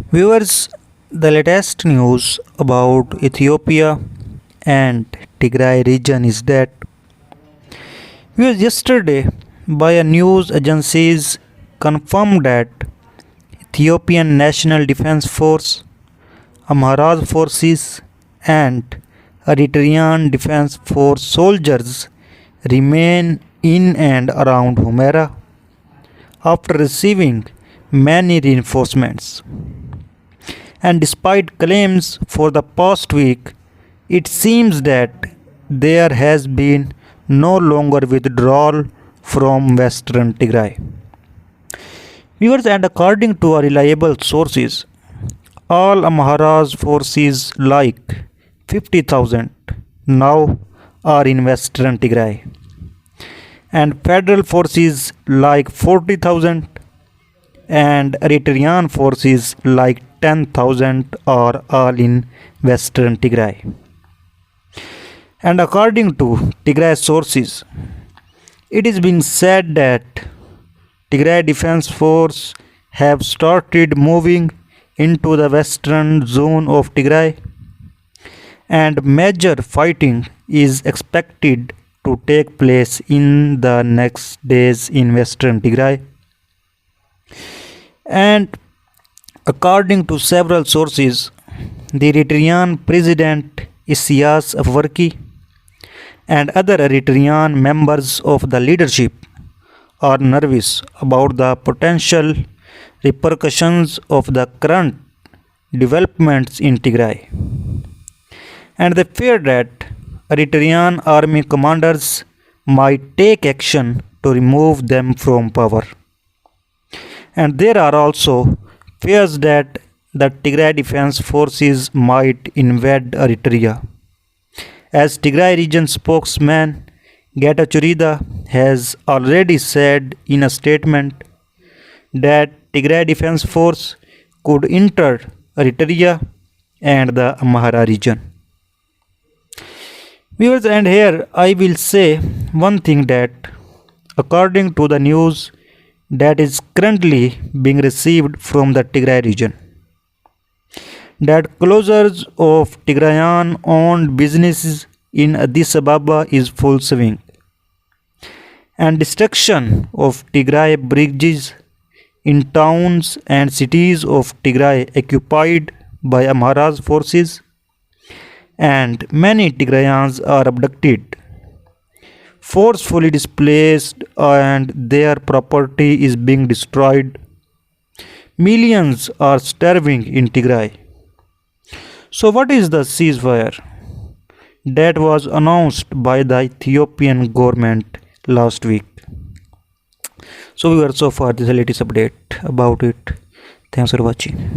Viewers, the latest news about Ethiopia and Tigray region is that yesterday by a news agencies confirmed that Ethiopian National Defense Force, Amhara forces and Eritrean Defense Force soldiers remain in and around Humera after receiving many reinforcements. And despite claims for the past week, it seems that there has been no longer withdrawal from western Tigray. Viewers, and according to our reliable sources, all Amhara's forces like 50,000 now are in western Tigray, and federal forces like 40,000 and Eritrean forces like 10,000 are all in western Tigray. And according to Tigray sources, it is being said that Tigray Defense Force have started moving into the western zone of Tigray, and major fighting is expected to take place in the next days in western Tigray. And according to several sources, the Eritrean President Isaias Afwerki and other Eritrean members of the leadership are nervous about the potential repercussions of the current developments in Tigray, and they fear that Eritrean army commanders might take action to remove them from power. And there are also fears that the Tigray Defense Forces might invade Eritrea, as Tigray region spokesman Getachew Reda has already said in a statement that Tigray Defense Force could enter Eritrea and the Amhara region. Viewers, and here I will say one thing, that according to the news that is currently being received from the Tigray region, that closures of Tigrayan owned businesses in Addis Ababa is full swing, and destruction of Tigray bridges in towns and cities of Tigray occupied by Amhara's forces, and many Tigrayans are abducted, forcefully displaced, and their property is being destroyed. Millions are starving in Tigray. So, what is the ceasefire that was announced by the Ethiopian government last week? So, we were so far this is the latest update about it. Thanks for watching.